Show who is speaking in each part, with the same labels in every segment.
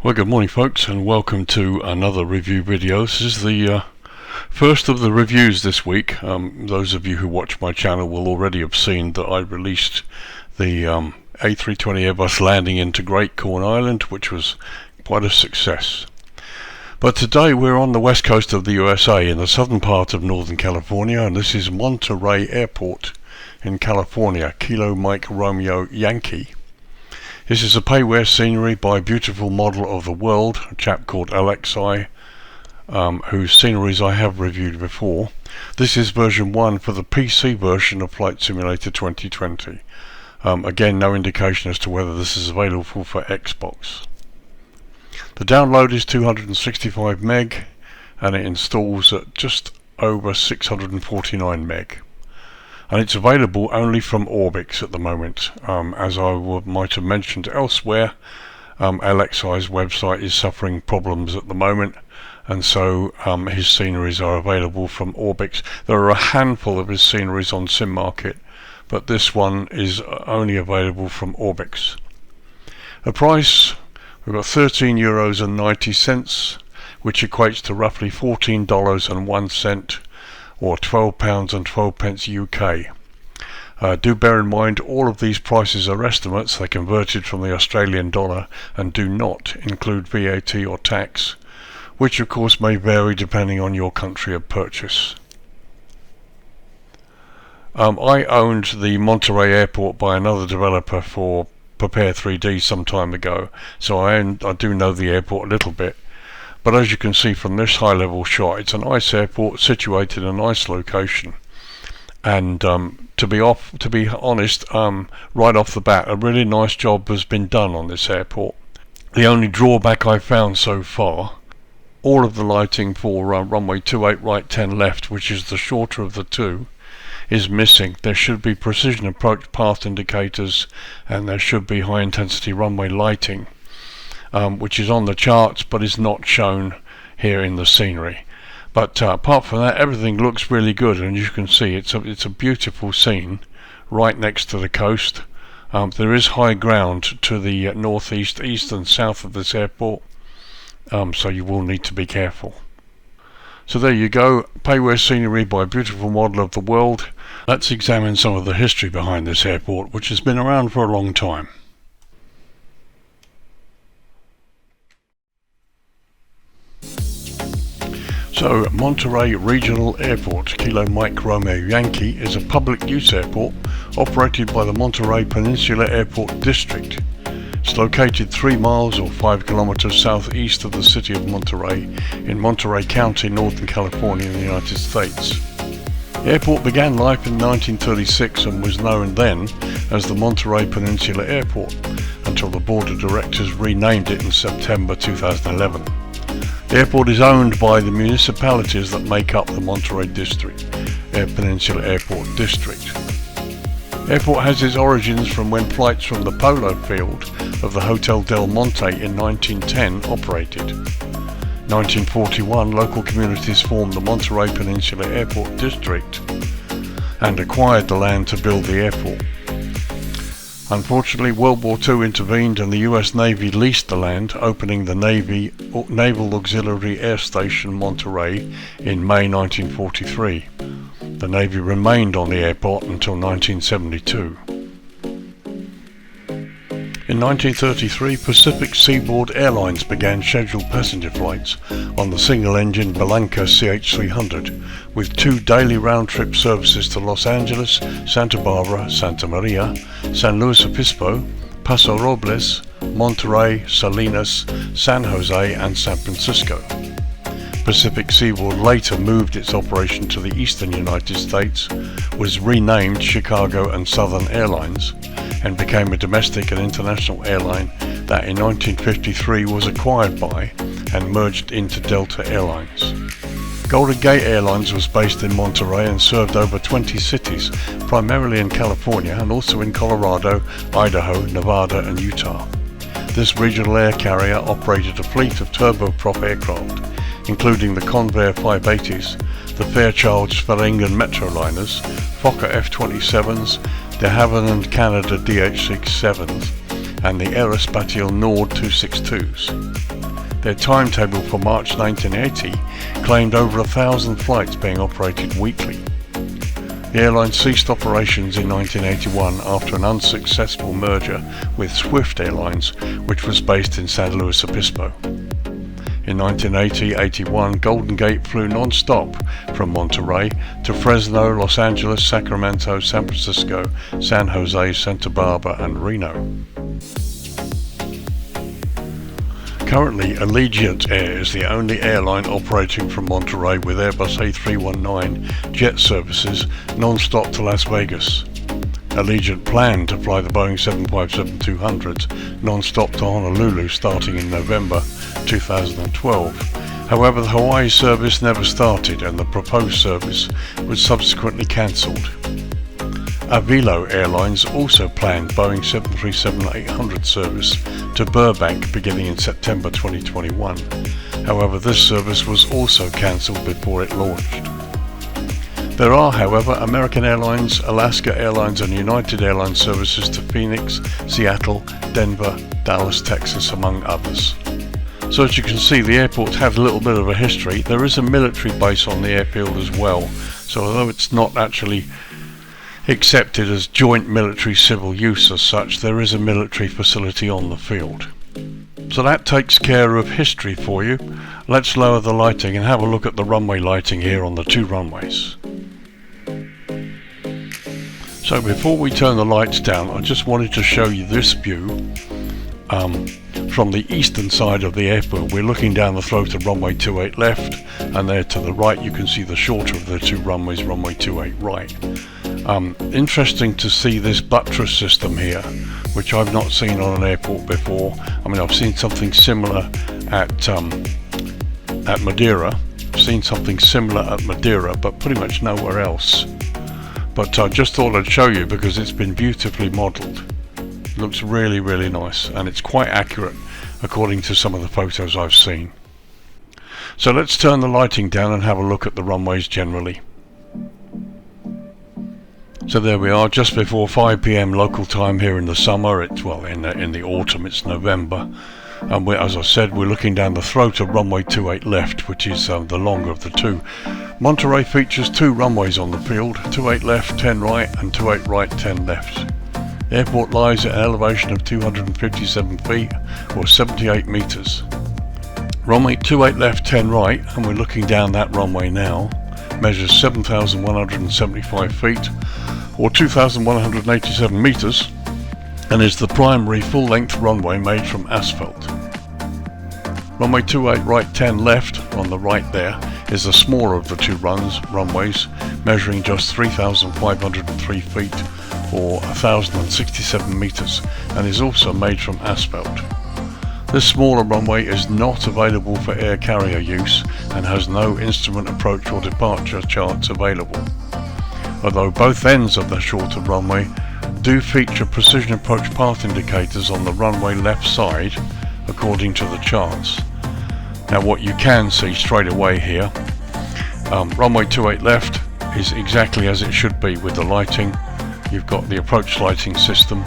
Speaker 1: Well, good morning folks, and welcome to another review video. This is the first of the reviews this week. Those of you who watch my channel will already have seen that I released the A320 Airbus landing into Great Corn Island, which was quite a success. But today we're on the west coast of the USA in the southern part of Northern California, and this is Monterey Airport in California, Kilo Mike Romeo Yankee. This is a payware scenery by a beautiful model of the world, a chap called AIRSIDE, whose sceneries I have reviewed before. This is version 1 for the PC version of Flight Simulator 2020. Again, no indication as to whether this is available for Xbox. The download is 265 meg and it installs at just over 649 meg. And it's available only from Orbix at the moment. As I might have mentioned elsewhere, AIRSIDE's website is suffering problems at the moment, and so his sceneries are available from Orbix. There are a handful of his sceneries on SimMarket, but this one is only available from Orbix. The price, we've got €13.90, which equates to roughly $14.01, or £12.12 UK. Do bear in mind all of these prices are estimates. They're converted from the Australian dollar and do not include VAT or tax, which of course may vary depending on your country of purchase. I owned the Monterey Airport by another developer for Prepare 3D some time ago, so I do know the airport a little bit. But as you can see from this high level shot, it's a nice airport situated in a nice location, and to be honest, right off the bat, a really nice job has been done on this airport. The only drawback I found so far, all of the lighting for runway 28 right 10 left, which is the shorter of the two, is missing. There should be precision approach path indicators, and there should be high intensity runway lighting, which is on the charts but is not shown here in the scenery. But apart from that, everything looks really good, and you can see it's a beautiful scene right next to the coast. There is high ground to the northeast, east and south of this airport, so you will need to be careful. So there you go, payware scenery by a beautiful model of the world. Let's examine some of the history behind this airport, which has been around for a long time. So, Monterey Regional Airport, Kilo Mike Romeo Yankee, is a public use airport operated by the Monterey Peninsula Airport District. It's located 3 miles or 5 kilometers southeast of the city of Monterey in Monterey County, Northern California in the United States. The airport began life in 1936 and was known then as the Monterey Peninsula Airport until the board of directors renamed it in September 2011. The airport is owned by the municipalities that make up the Monterey District, Peninsula Airport District. The airport has its origins from when flights from the polo field of the Hotel Del Monte in 1910 operated. In 1941, local communities formed the Monterey Peninsula Airport District and acquired the land to build the airport. Unfortunately, World War II intervened and the US Navy leased the land, opening the Naval Auxiliary Air Station Monterey in May 1943. The Navy remained on the airport until 1972. In 1933, Pacific Seaboard Airlines began scheduled passenger flights on the single-engine Belanca CH-300, with 2 daily round-trip services to Los Angeles, Santa Barbara, Santa Maria, San Luis Obispo, Paso Robles, Monterey, Salinas, San Jose and San Francisco. Pacific Seaboard later moved its operation to the eastern United States, was renamed Chicago and Southern Airlines, and became a domestic and international airline that in 1953 was acquired by and merged into Delta Airlines. Golden Gate Airlines was based in Monterey and served over 20 cities, primarily in California and also in Colorado, Idaho, Nevada and Utah. This regional air carrier operated a fleet of turboprop aircraft, including the Convair 580s, the Fairchild-Swearingen Metroliners, Fokker F-27s, de Havilland Canada DH-67s, and the Aerospatiale Nord 262s. Their timetable for March 1980 claimed over 1,000 flights being operated weekly. The airline ceased operations in 1981 after an unsuccessful merger with Swift Airlines, which was based in San Luis Obispo. In 1980-81, Golden Gate flew non-stop from Monterey to Fresno, Los Angeles, Sacramento, San Francisco, San Jose, Santa Barbara and Reno. Currently, Allegiant Air is the only airline operating from Monterey with Airbus A319 jet services non-stop to Las Vegas. Allegiant planned to fly the Boeing 757-200s non-stop to Honolulu starting in November 2012. However, the Hawaii service never started and the proposed service was subsequently cancelled. Avilo Airlines also planned Boeing 737-800 service to Burbank beginning in September 2021. However, this service was also cancelled before it launched. There are, however, American Airlines, Alaska Airlines and United Airlines services to Phoenix, Seattle, Denver, Dallas, Texas, among others. So as you can see, the airport has a little bit of a history. There is a military base on the airfield as well, so although it's not actually accepted as joint military-civil use as such, there is a military facility on the field. So that takes care of history for you. Let's lower the lighting and have a look at the runway lighting here on the two runways. So before we turn the lights down, I just wanted to show you this view from the eastern side of the airport. We're looking down the throat of runway 28 left, and there to the right you can see the shorter of the two runways, runway 28 right. Interesting to see this buttress system here, which I've not seen on an airport before. I mean, I've seen something similar at Madeira. I've seen something similar at Madeira, but pretty much nowhere else. But I just thought I'd show you because it's been beautifully modelled. It looks really, really nice, and it's quite accurate according to some of the photos I've seen. So let's turn the lighting down and have a look at the runways generally. So there we are, just before 5 PM local time here in the summer. It's, well, in the autumn, it's November. And as I said, we're looking down the throat of runway 28 left, which is the longer of the two. Monterey features two runways on the field, 28 left, 10 right, and 28 right, 10 left. The airport lies at an elevation of 257 feet, or 78 meters. Runway 28 left, 10 right, and we're looking down that runway now, measures 7,175 feet, or 2,187 meters, and is the primary full-length runway made from asphalt. Runway 28 right 10 left, on the right there, is the smaller of the two runways, measuring just 3,503 feet, or 1,067 meters, and is also made from asphalt. This smaller runway is not available for air carrier use and has no instrument approach or departure charts available. Although both ends of the shorter runway do feature precision approach path indicators on the runway left side according to the charts. Now what you can see straight away here, runway 28 left is exactly as it should be with the lighting. You've got the approach lighting system.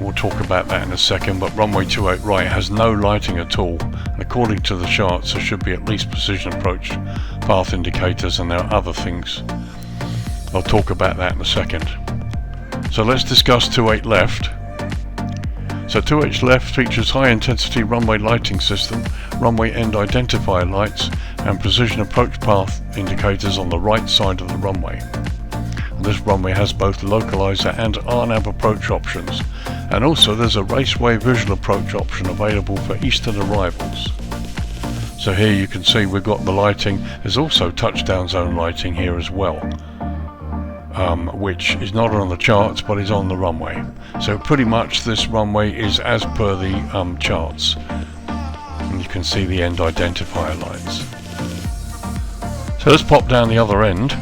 Speaker 1: We'll talk about that in a second, but runway 28 right has no lighting at all. According to the charts, there should be at least precision approach path indicators, and there are other things. I'll talk about that in a second. So let's discuss 28 left. So 28 left features high intensity runway lighting system, runway end identifier lights, and precision approach path indicators on the right side of the runway. This runway has both localizer and RNAV approach options, and also there's a raceway visual approach option available for eastern arrivals. So here you can see we've got the lighting. There's also touchdown zone lighting here as well, which is not on the charts but is on the runway. So pretty much this runway is as per the charts, and you can see the end identifier lights. So let's pop down the other end.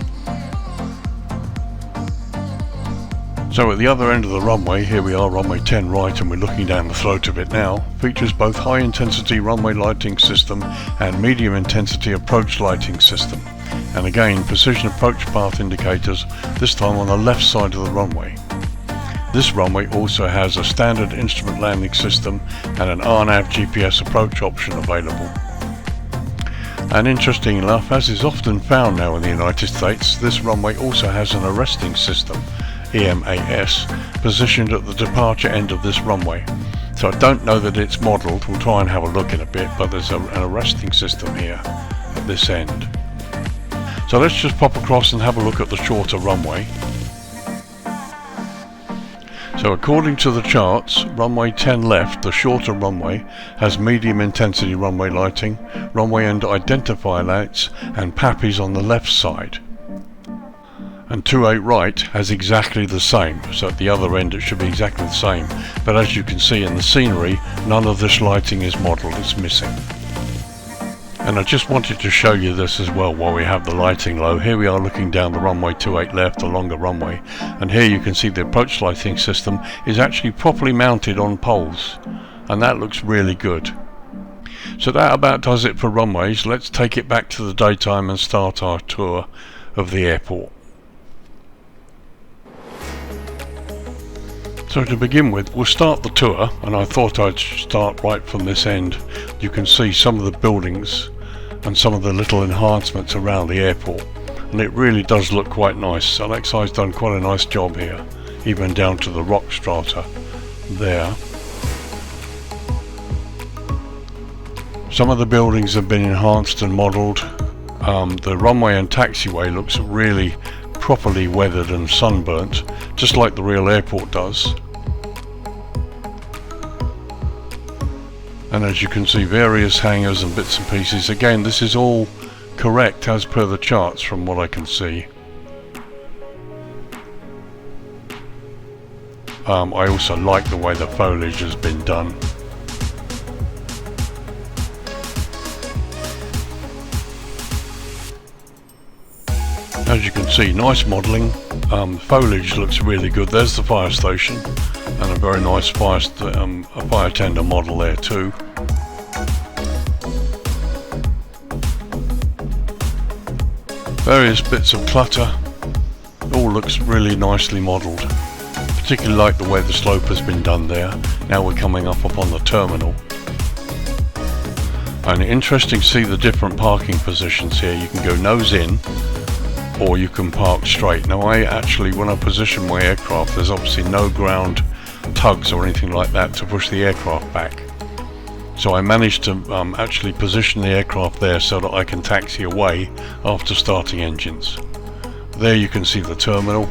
Speaker 1: So at the other end of the runway, here we are, runway 10 right, and we're looking down the throat of it now, features both high intensity runway lighting system and medium intensity approach lighting system. And again, precision approach path indicators, this time on the left side of the runway. This runway also has a standard instrument landing system and an RNAV GPS approach option available. And interesting enough, as is often found now in the United States, this runway also has an arresting system, EMAS, positioned at the departure end of this runway. So I don't know that it's modelled, we'll try and have a look in a bit, but there's an arresting system here at this end. So let's just pop across and have a look at the shorter runway. So according to the charts, runway 10 left, the shorter runway, has medium intensity runway lighting, runway end identifier lights and PAPIs on the left side. And 28 right has exactly the same, so at the other end it should be exactly the same. But as you can see in the scenery, none of this lighting is modelled, it's missing. And I just wanted to show you this as well while we have the lighting low. Here we are looking down the runway 28 left, the longer runway, and here you can see the approach lighting system is actually properly mounted on poles, and that looks really good. So that about does it for runways. Let's take it back to the daytime and start our tour of the airport. So to begin with, we'll start the tour, and I thought I'd start right from this end. You can see some of the buildings and some of the little enhancements around the airport, and it really does look quite nice. LXI's done quite a nice job here, even down to the rock strata there. Some of the buildings have been enhanced and modelled. The runway and taxiway looks really properly weathered and sunburnt, just like the real airport does. And as you can see, various hangars and bits and pieces. Again, this is all correct as per the charts from what I can see. I also like the way the foliage has been done. As you can see, nice modelling. Foliage looks really good. There's the fire station, and a very nice fire tender model there too. Various bits of clutter. All looks really nicely modelled. Particularly like the way the slope has been done there. Now we're coming up upon the terminal. And interesting to see the different parking positions here. You can go nose in, or you can park straight. Now I actually, when I position my aircraft, there's obviously no ground tugs or anything like that to push the aircraft back. So I managed to actually position the aircraft there so that I can taxi away after starting engines. There you can see the terminal,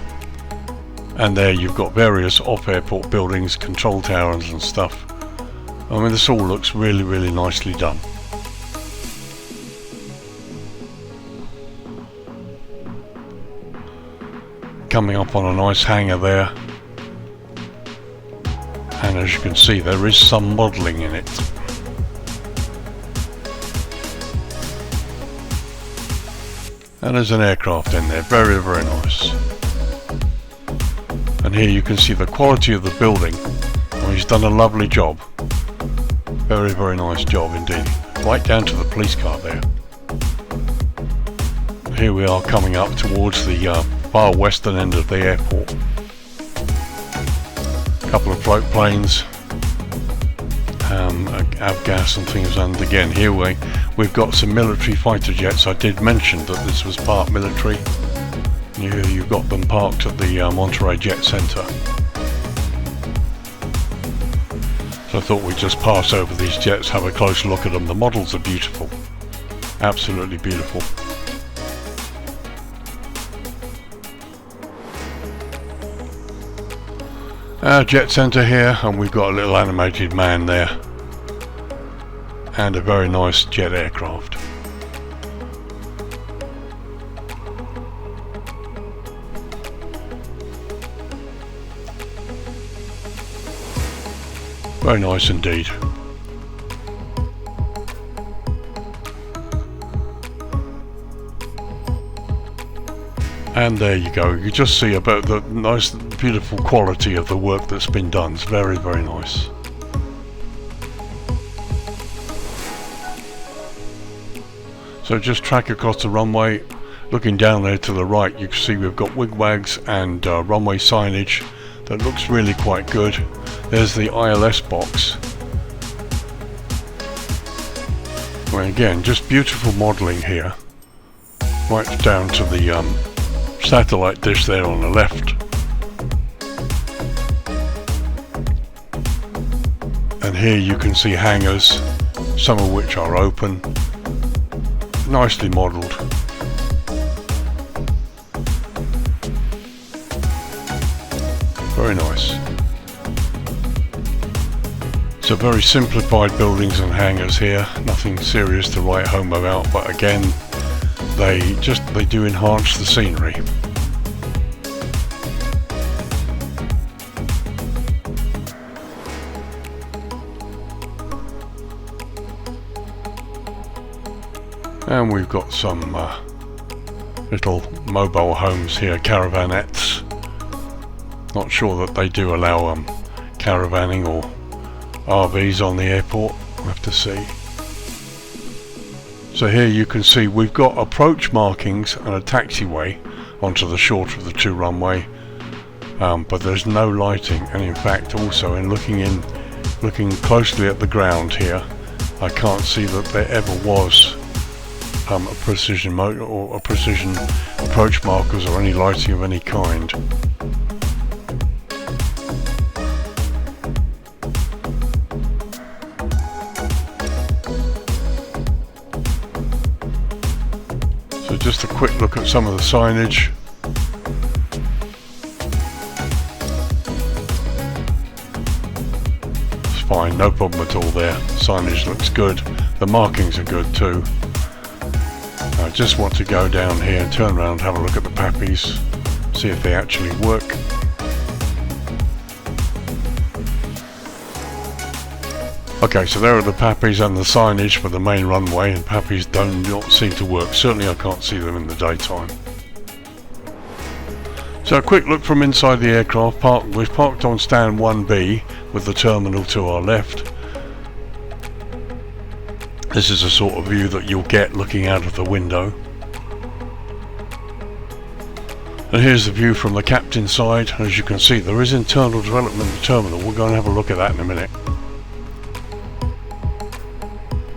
Speaker 1: and there you've got various off-airport buildings, control towers and stuff. I mean, this all looks really, really nicely done. Coming up on a nice hangar there, and as you can see, there is some modelling in it. And there's an aircraft in there, very, very nice. And here you can see the quality of the building. Well, he's done a lovely job. Very, very nice job indeed. Right down to the police car there. Here we are coming up towards the far western end of the airport. A couple of float planes, avgas and things, and again here we've got some military fighter jets. I did mention that this was part military. You've got them parked at the Monterey Jet Center. So I thought we'd just pass over these jets, have a close look at them. The models are beautiful, absolutely beautiful. Jet Center here, and we've got a little animated man there, and a very nice jet aircraft. Very nice indeed. And there you go, you just see about the nice beautiful quality of the work that's been done. It's very, very nice. So just track across the runway, looking down there to the right, you can see we've got WigWags and runway signage that looks really quite good. There's the ILS box. Well, again, just beautiful modelling here, right down to the satellite dish there on the left. And here you can see hangars, some of which are open, nicely modelled. Very nice. So very simplified buildings and hangars here, nothing serious to write home about, but again, they do enhance the scenery. And we've got some little mobile homes here, caravanettes. Not sure that they do allow caravanning or RVs on the airport, we'll have to see. So here you can see we've got approach markings and a taxiway onto the shorter of the two runway, but there's no lighting, and in fact also in looking closely at the ground here, I can't see that there ever was a precision motor or a precision approach markers or any lighting of any kind. So just a quick look at some of the signage. It's fine, no problem at all there. Signage looks good. The markings are good too. I just want to go down here and turn around and have a look at the pappies, see if they actually work. Okay, so there are the pappies and the signage for the main runway, and pappies do not seem to work. Certainly I can't see them in the daytime. So a quick look from inside the aircraft. We've parked on stand 1B with the terminal to our left. This is a sort of view that you'll get looking out of the window. And here's the view from the captain's side. As you can see, there is internal development in the terminal. We'll go and have a look at that in a minute.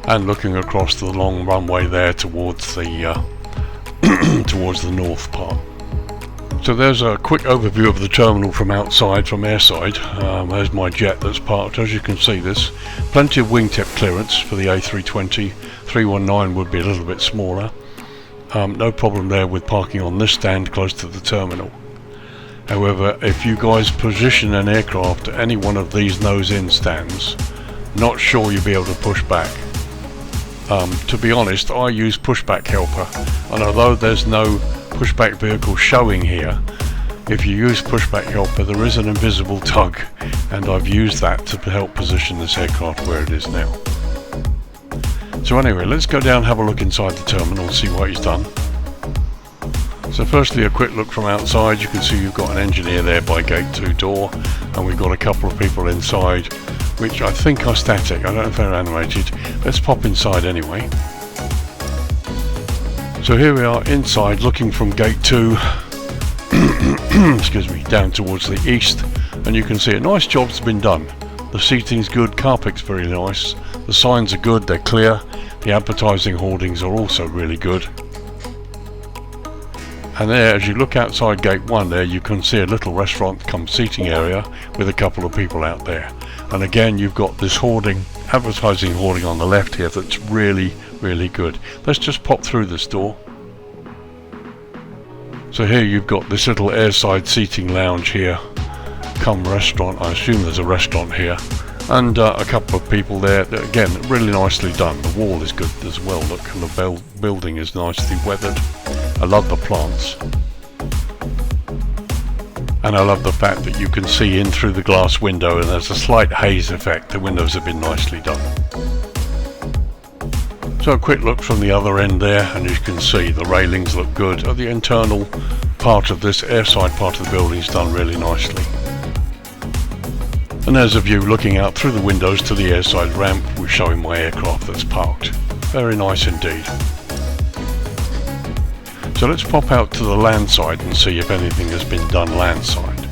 Speaker 1: And looking across the long runway there towards the towards the north part. So there's a quick overview of the terminal from outside, from airside. There's my jet that's parked. As you can see, there's plenty of wingtip clearance for the A320. 319 would be a little bit smaller. No problem there with parking on this stand close to the terminal. However, if you guys position an aircraft at any one of these nose-in stands, not sure you'll be able to push back. To be honest, I use pushback helper, and although there's no pushback vehicle showing here, if you use pushback helper there is an invisible tug, and I've used that to help position this aircraft where it is now. So anyway, let's go down and have a look inside the terminal and see what he's done. So firstly, a quick look from outside. You can see you've got an engineer there by gate 2 door, and we've got a couple of people inside, which I think are static. I don't know if they're animated. Let's pop inside anyway. So here we are inside, looking from gate 2 excuse me, down towards the east, and you can see a nice job's been done. The seating's good, carpet's very nice, the signs are good, they're clear, the advertising hoardings are also really good. And there, as you look outside gate 1 there, you can see a little restaurant come seating area with a couple of people out there. And again, you've got this hoarding, advertising hoarding on the left here that's really good. Let's just pop through this door. So here you've got this little airside seating lounge here, come restaurant. I assume there's a restaurant here, and a couple of people there. Again, really nicely done. The wall is good as well. Look, and the building is nicely weathered. I love the plants, and I love the fact that you can see in through the glass window, and there's a slight haze effect. The windows have been nicely done. So a quick look from the other end there, and you can see the railings look good. The internal part of this airside part of the building is done really nicely. And there's a view looking out through the windows to the airside ramp, we're showing my aircraft that's parked. Very nice indeed. So let's pop out to the land side and see if anything has been done land side.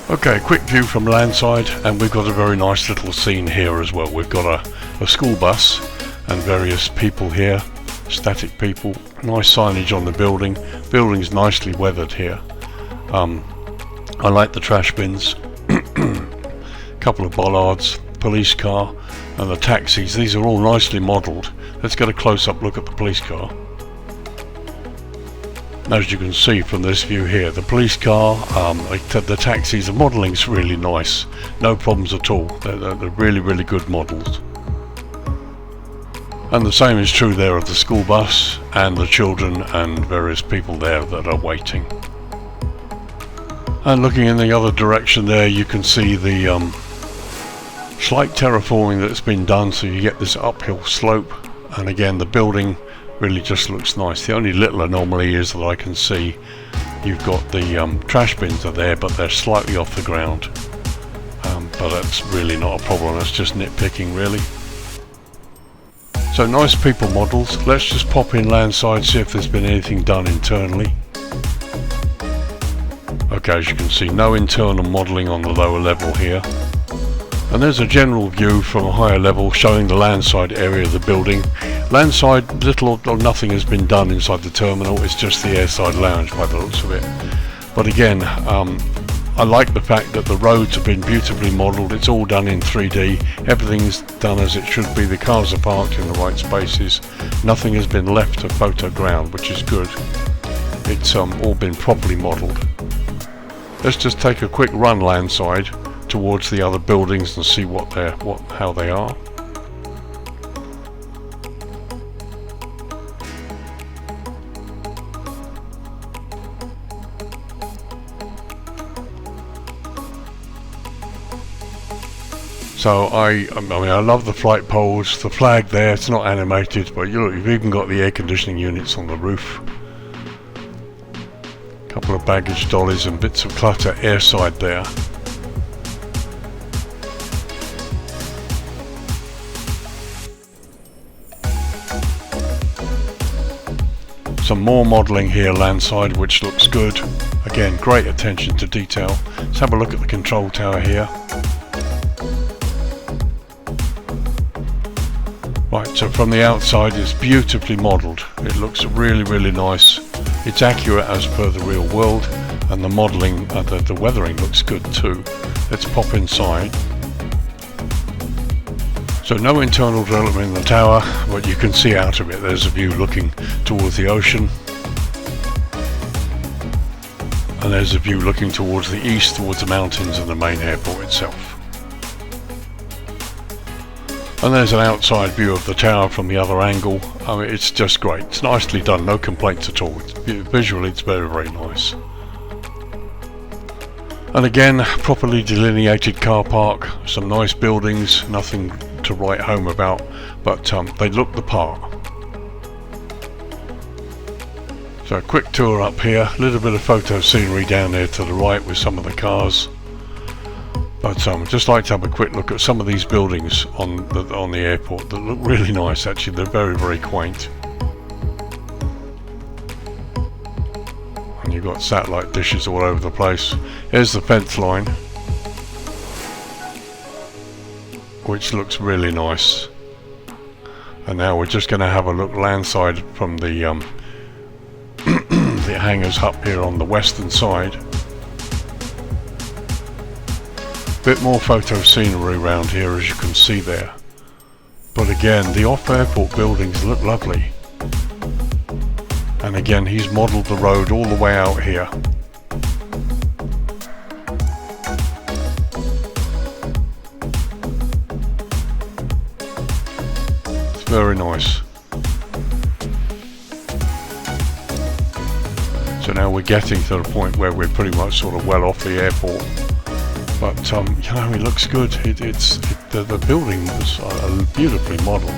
Speaker 1: Okay, quick view from landside, and we've got a very nice little scene here as well. We've got a school bus and various people here, static people. Nice signage on the building. Building's nicely weathered here. I like the trash bins. Couple of bollards, police car, and the taxis. These are all nicely modelled. Let's get a close-up look at the police car. As you can see from this view here, the police car, the taxis, the modelling's really nice. No problems at all. They're really, really good models. And the same is true there of the school bus and the children and various people there that are waiting. And looking in the other direction there, you can see the slight terraforming that's been done, so you get this uphill slope. And again, the building really just looks nice. The only little anomaly is that I can see you've got the trash bins are there, but they're slightly off the ground. But that's really not a problem. That's just nitpicking, really. So nice people models. Let's just pop in landside, see if there's been anything done internally. Okay, as you can see, no internal modelling on the lower level here. And there's a general view from a higher level showing the landside area of the building. Landside, little or nothing has been done inside the terminal. It's just the airside lounge by the looks of it. But again, I like the fact that the roads have been beautifully modelled. It's all done in 3D. Everything's done as it should be. The cars are parked in the right spaces. Nothing has been left to photo ground, which is good. It's all been properly modelled. Let's just take a quick run landside towards the other buildings and see how they are. So I mean, I love the flight poles, the flag there. It's not animated, but you've even got the air conditioning units on the roof. Couple of baggage dollies and bits of clutter airside there. Some more modelling here landside, which looks good. Again, great attention to detail. Let's have a look at the control tower here. Right, so from the outside it's beautifully modelled. It looks really, really nice. It's accurate as per the real world, and the modelling, the weathering looks good too. Let's pop inside. So no internal development in the tower, but you can see out of it there's a view looking towards the ocean. And there's a view looking towards the east, towards the mountains and the main airport itself. And there's an outside view of the tower from the other angle. I mean, it's just great. It's nicely done, no complaints at all. Visually, it's very, very nice. And again, properly delineated car park, some nice buildings, nothing to write home about, but they look the part. So a quick tour up here, a little bit of photo scenery down there to the right with some of the cars. But just like to have a quick look at some of these buildings on the airport that look really nice. Actually, they're very, very quaint. And you've got satellite dishes all over the place. Here's the fence line, which looks really nice. And now we're just going to have a look landside from the the hangars up here on the western side. Bit more photo scenery around here, as you can see there. But again, the off-airport buildings look lovely. And again, he's modelled the road all the way out here. It's very nice. So now we're getting to the point where we're pretty much sort of well off the airport. But you know, it looks good. The buildings are beautifully modelled.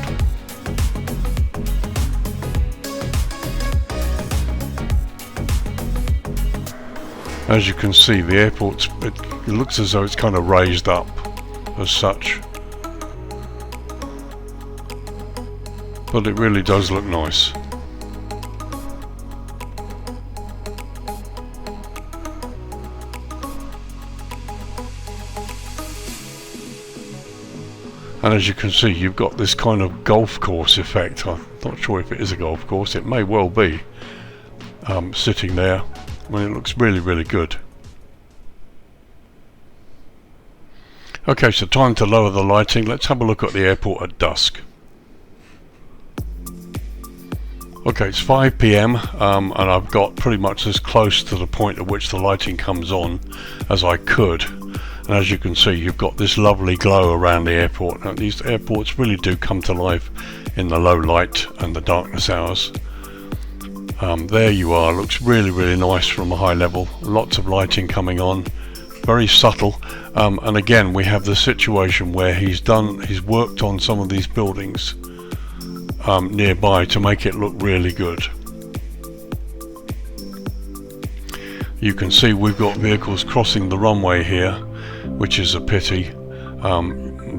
Speaker 1: As you can see, the airport, it looks as though it's kind of raised up as such. But it really does look nice. And as you can see, you've got this kind of golf course effect. I'm not sure if it is a golf course, it may well be, sitting there. I mean, it looks really, really good. Okay, so time to lower the lighting. Let's have a look at the airport at dusk. Okay, it's 5 PM and I've got pretty much as close to the point at which the lighting comes on as I could. And as you can see, you've got this lovely glow around the airport. Now, these airports really do come to life in the low light and the darkness hours. There you are, looks really, really nice from a high level. Lots of lighting coming on, very subtle. And again, we have the situation where he's worked on some of these buildings nearby to make it look really good. You can see we've got vehicles crossing the runway here, which is a pity.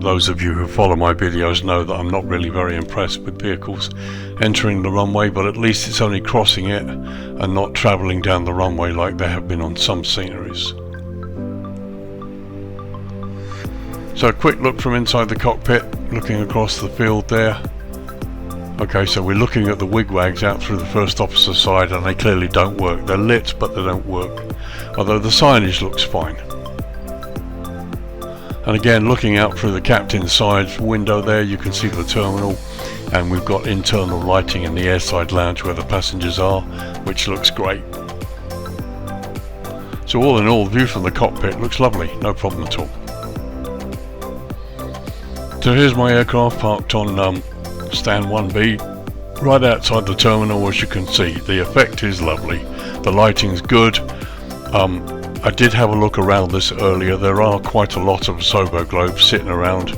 Speaker 1: Those of you who follow my videos know that I'm not really very impressed with vehicles entering the runway, but at least it's only crossing it and not travelling down the runway like they have been on some sceneries. So a quick look from inside the cockpit, looking across the field there. Okay, so we're looking at the WigWags out through the first officer side, and they clearly don't work. They're lit, but they don't work, although the signage looks fine. And again, looking out through the captain's side window there, you can see the terminal, and we've got internal lighting in the airside lounge where the passengers are, which looks great. So all in all, the view from the cockpit looks lovely, no problem at all. So here's my aircraft parked on stand 1B, right outside the terminal. As you can see, the effect is lovely, the lighting's good. I did have a look around this earlier. There are quite a lot of Sobo globes sitting around,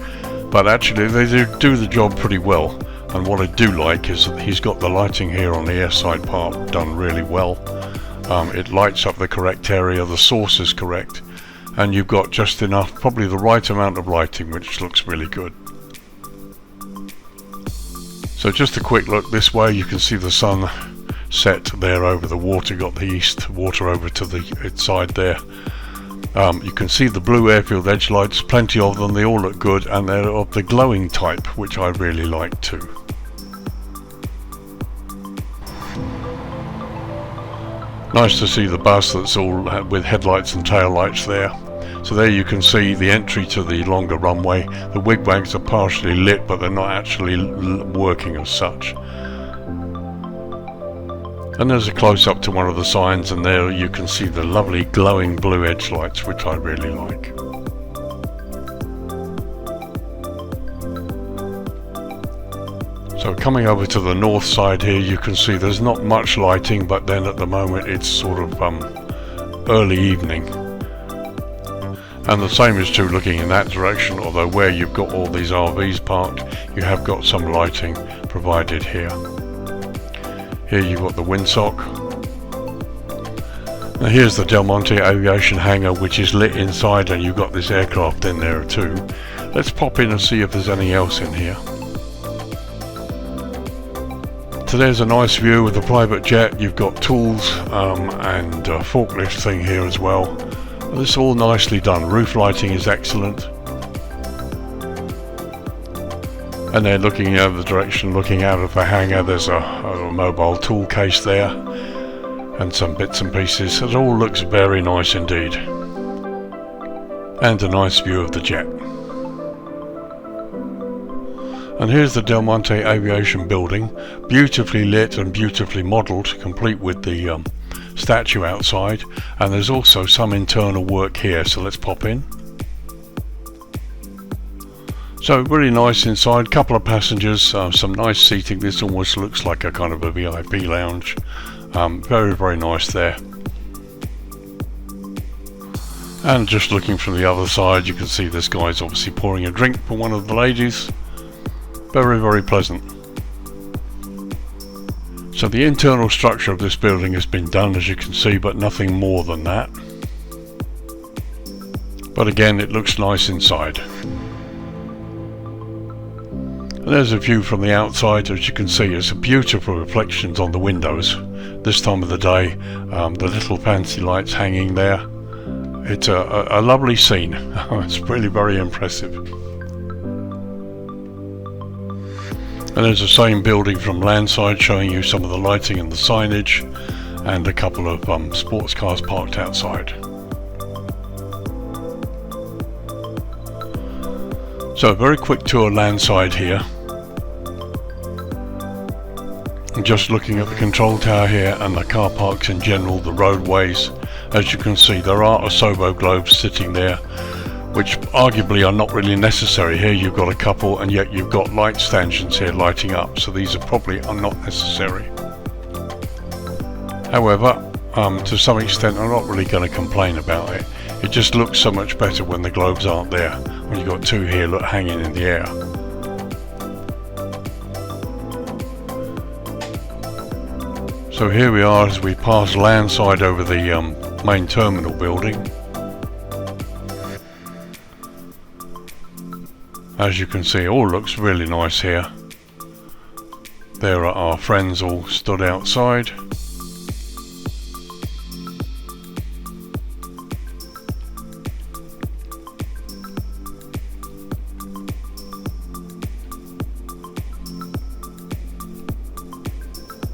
Speaker 1: but actually they do the job pretty well. And what I do like is that he's got the lighting here on the airside part done really well. It lights up the correct area, the source is correct, and you've got just enough, probably the right amount of lighting, which looks really good. So just a quick look this way, you can see the sun set there over the water, got the east water over to the side there. You can see the blue airfield edge lights, plenty of them, they all look good, and they're of the glowing type, which I really like too. Nice to see the bus that's all with headlights and tail lights there. So there you can see the entry to the longer runway. The WigWags are partially lit, but they're not actually working as such. And there's a close-up to one of the signs, and there you can see the lovely glowing blue edge lights, which I really like. So coming over to the north side here, you can see there's not much lighting, but then at the moment it's sort of early evening. And the same is true looking in that direction, although where you've got all these RVs parked, you have got some lighting provided here. Here you've got the windsock. Now here's the Del Monte aviation hangar, which is lit inside, and you've got this aircraft in there too. Let's pop in and see if there's anything else in here. So there's a nice view with the private jet. You've got tools and a forklift thing here as well. This is all nicely done. Roof lighting is excellent. And then looking in the other direction, looking out of the hangar, there's a mobile tool case there and some bits and pieces. It all looks very nice indeed. And a nice view of the jet. And here's the Del Monte Aviation building, beautifully lit and beautifully modelled, complete with the statue outside, and there's also some internal work here, so let's pop in. So really nice inside, couple of passengers, some nice seating. This almost looks like a kind of a VIP lounge. Very, very nice there. And just looking from the other side, you can see this guy's obviously pouring a drink for one of the ladies. Very, very pleasant. So the internal structure of this building has been done, as you can see, but nothing more than that. But again, it looks nice inside. And there's a view from the outside. As you can see, it's a beautiful reflections on the windows this time of the day. The little fancy lights hanging there. It's a lovely scene. It's really very impressive. And there's the same building from landside, showing you some of the lighting and the signage, and a couple of sports cars parked outside. So a very quick tour landside here. And just looking at the control tower here and the car parks in general, the roadways, as you can see there are Asobo globes sitting there, which arguably are not really necessary. Here you've got a couple, and yet you've got light stanchions here lighting up, so these are probably not necessary. However, to some extent I'm not really going to complain about it. It just looks so much better when the globes aren't there, when you've got two here hanging in the air. So here we are as we pass landside over the main terminal building. As you can see, it all looks really nice here. There are our friends all stood outside.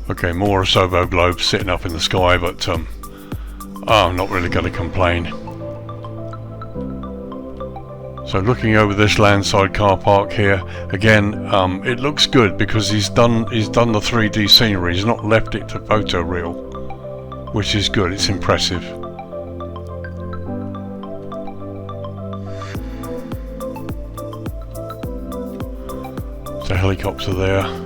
Speaker 1: Okay, more Asobo globes sitting up in the sky, but I'm not really going to complain. So looking over this landside car park here, again, it looks good because he's done the 3D scenery. He's not left it to photo real, which is good. It's impressive. There's a helicopter there.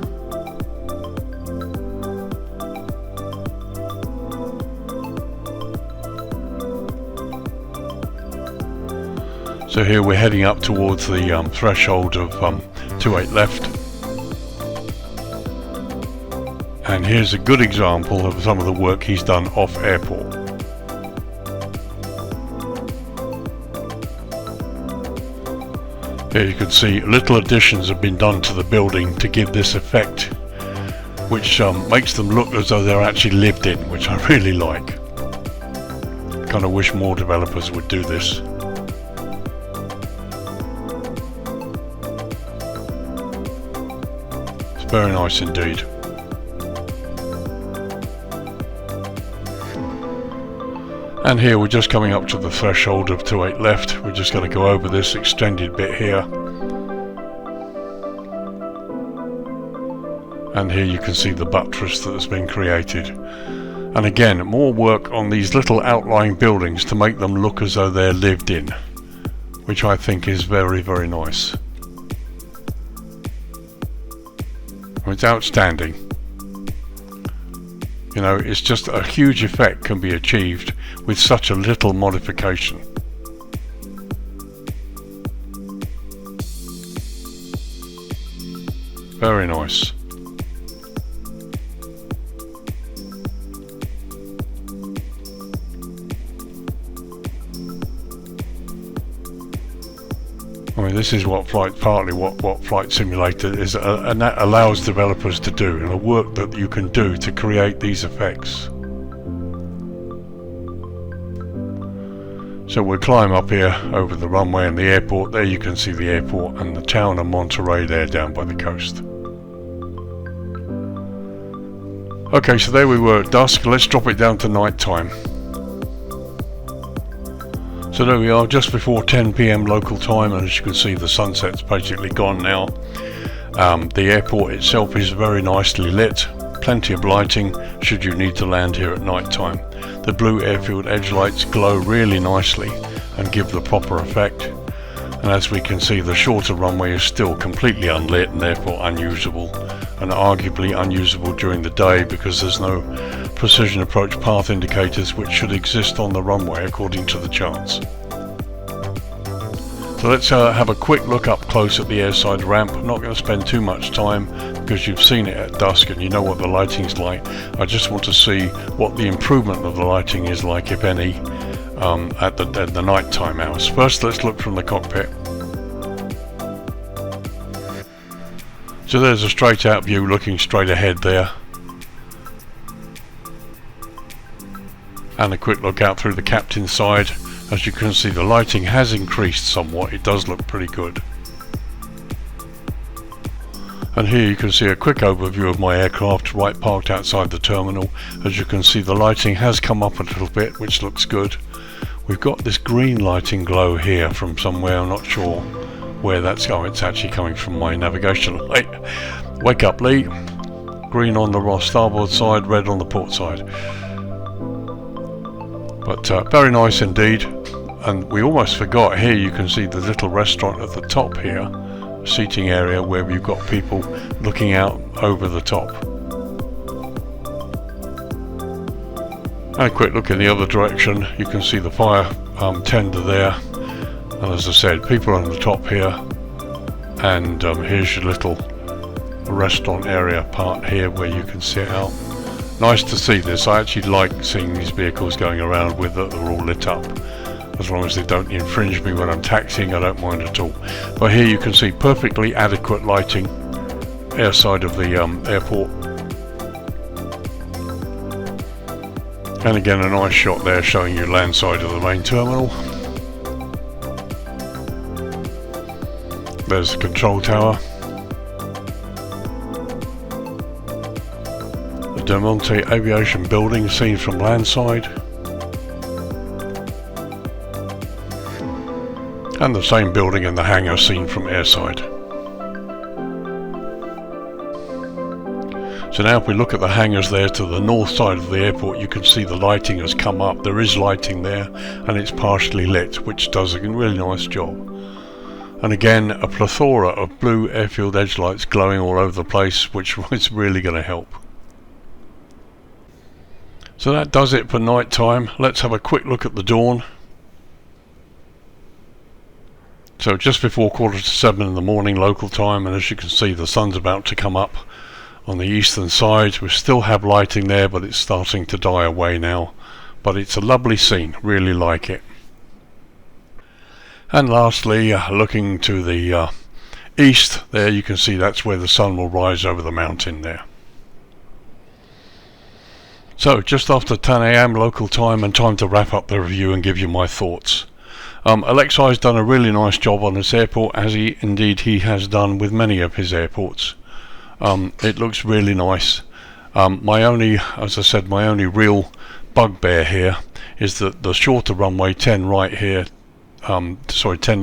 Speaker 1: So here we're heading up towards the threshold of 28 left. And here's a good example of some of the work he's done off airport. Here you can see little additions have been done to the building to give this effect, which makes them look as though they're actually lived in, which I really like. Kind of wish more developers would do this. Very nice indeed. And here we're just coming up to the threshold of 28 left. We're just going to go over this extended bit here. And here you can see the buttress that has been created. And again, more work on these little outlying buildings to make them look as though they're lived in, which I think is very, very nice. It's outstanding. You know, it's just a huge effect can be achieved with such a little modification. Very nice. I mean, this is what partly what Flight Simulator is, and that allows developers to do, and the work that you can do to create these effects. So we'll climb up here over the runway and the airport. There you can see the airport and the town of Monterey there down by the coast. Okay, so there we were at dusk. Let's drop it down to night time. So there we are, just before 10 PM local time, and as you can see the sunset's basically gone now. The airport itself is very nicely lit, plenty of lighting should you need to land here at night time. The blue airfield edge lights glow really nicely and give the proper effect. And as we can see, the shorter runway is still completely unlit and therefore unusable, and arguably unusable during the day because there's no precision approach path indicators which should exist on the runway according to the charts. So let's have a quick look up close at the airside ramp. I'm not going to spend too much time because you've seen it at dusk and you know what the lighting's like. I just want to see what the improvement of the lighting is like, if any, at the night time hours. First, let's look from the cockpit. So there's a straight out view looking straight ahead there. And a quick look out through the captain's side. As you can see, the lighting has increased somewhat. It does look pretty good. And here you can see a quick overview of my aircraft right parked outside the terminal. As you can see, the lighting has come up a little bit, which looks good. We've got this green lighting glow here from somewhere, I'm not sure where that's going. It's actually coming from my navigation light. Wake up, Lee. Green on the starboard side, red on the port side. But very nice indeed. And we almost forgot, here you can see the little restaurant at the top here, seating area where we've got people looking out over the top. And a quick look in the other direction, you can see the fire tender there, and as I said, people on the top here, and here's your little restaurant area part here where you can sit out. Nice to see this. I actually like seeing these vehicles going around with that they're all lit up. As long as they don't infringe me when I'm taxiing, I don't mind at all. But here you can see perfectly adequate lighting airside of the airport. And again, a nice shot there showing you landside of the main terminal. There's the control tower. The Del Monte Aviation Building seen from landside. And the same building in the hangar seen from airside. So now if we look at the hangars there to the north side of the airport, you can see the lighting has come up. There is lighting there and it's partially lit, which does a really nice job. And again, a plethora of blue airfield edge lights glowing all over the place, which is really going to help. So that does it for night time. Let's have a quick look at the dawn. So just before 7:15 in the morning local time, and as you can see the sun's about to come up on the eastern side. We still have lighting there, but it's starting to die away now. But it's a lovely scene, really like it. And lastly, looking to the east, there you can see that's where the sun will rise over the mountain there. So just after 10 AM local time, and time to wrap up the review and give you my thoughts. Alexi's done a really nice job on this airport, as he has done with many of his airports. It looks really nice. As I said, my only real bugbear here is that the shorter runway 10 right here, 10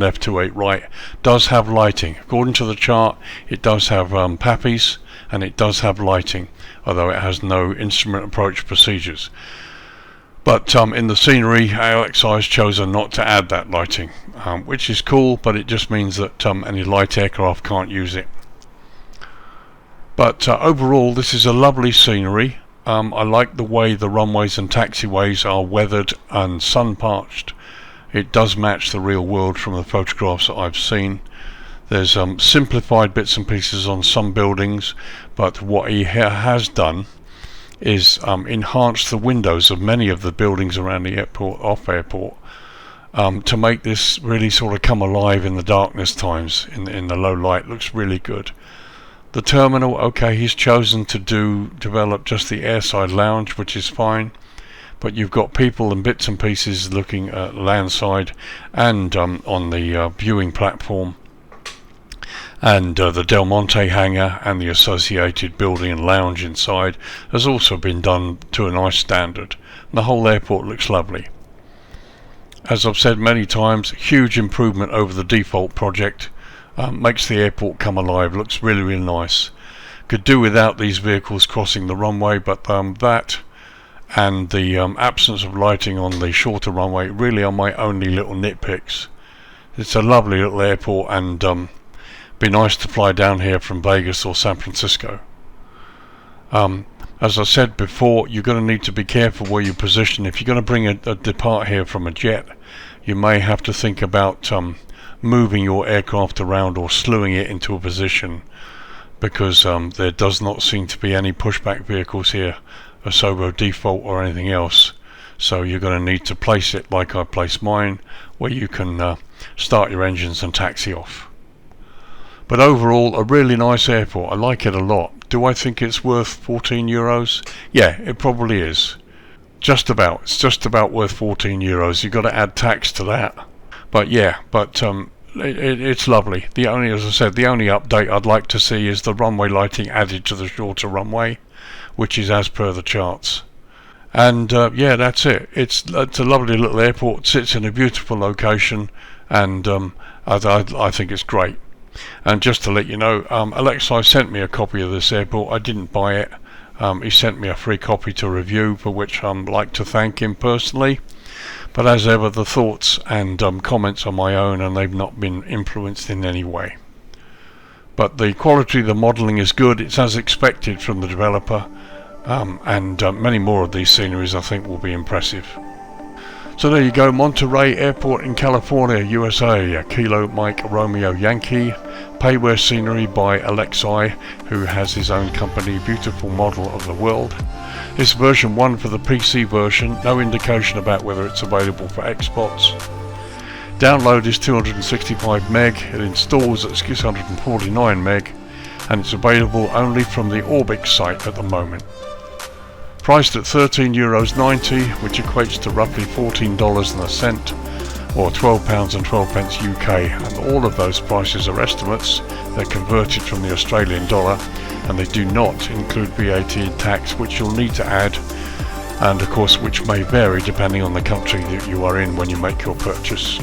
Speaker 1: left 28 right, does have lighting. According to the chart, it does have PAPIs and it does have lighting, although it has no instrument approach procedures. But in the scenery, AIRSIDE has chosen not to add that lighting, which is cool, but it just means that any light aircraft can't use it. But overall, this is a lovely scenery. I like the way the runways and taxiways are weathered and sun-parched. It does match the real world from the photographs that I've seen. There's simplified bits and pieces on some buildings, but what he has done is enhance the windows of many of the buildings around the airport, off airport, to make this really sort of come alive in the darkness times, in the low light. Looks really good. The terminal, okay, he's chosen to develop just the airside lounge, which is fine, but you've got people and bits and pieces looking at landside and on the viewing platform. And the Del Monte hangar and the associated building and lounge inside has also been done to a nice standard. The whole airport looks lovely. As I've said many times, huge improvement over the default project. Makes the airport come alive, looks really, really nice. Could do without these vehicles crossing the runway, but that and the absence of lighting on the shorter runway really are my only little nitpicks. It's a lovely little airport, and be nice to fly down here from Vegas or San Francisco. As I said before, you're going to need to be careful where you position. If you're going to bring a depart here from a jet, you may have to think about moving your aircraft around or slewing it into a position, because there does not seem to be any pushback vehicles here, a Sobo default or anything else. So you're going to need to place it like I placed mine, where you can start your engines and taxi off. But overall, a really nice airport. I like it a lot. Do I think it's worth 14 euros? Yeah, it probably is. Just about. It's just about worth 14 euros. You've got to add tax to that. But yeah, it's lovely. As I said, the only update I'd like to see is the runway lighting added to the shorter runway, which is as per the charts. And yeah, that's it. It's a lovely little airport, sits in a beautiful location, and I think it's great. And just to let you know, Alexei sent me a copy of this airport. I didn't buy it. He sent me a free copy to review, for which I'd like to thank him personally. But as ever, the thoughts and comments are my own, and they've not been influenced in any way. But the quality of the modelling is good. It's as expected from the developer. And many more of these sceneries I think will be impressive. So there you go, Monterey Airport in California, USA, Kilo Mike Romeo Yankee, payware scenery by Alexei, who has his own company, beautiful model of the world. It's version 1 for the PC version, no indication about whether it's available for Xbox. Download is 265 meg, it installs at 649 meg, and it's available only from the Orbix site at the moment. Priced at €13.90, which equates to roughly $14.01, or £12.12 UK, and all of those prices are estimates. They're converted from the Australian dollar, and they do not include VAT and tax, which you'll need to add, and of course which may vary depending on the country that you are in when you make your purchase.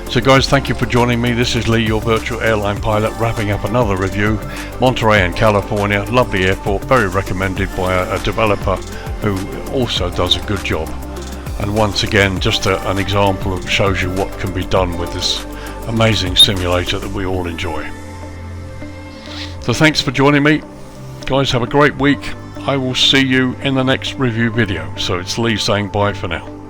Speaker 1: So guys, thank you for joining me. This is Lee, your virtual airline pilot, wrapping up another review. Monterey in California, lovely airport, very recommended by a developer who also does a good job. And once again, just an example that shows you what can be done with this amazing simulator that we all enjoy. So thanks for joining me. Guys, have a great week. I will see you in the next review video. So it's Lee saying bye for now.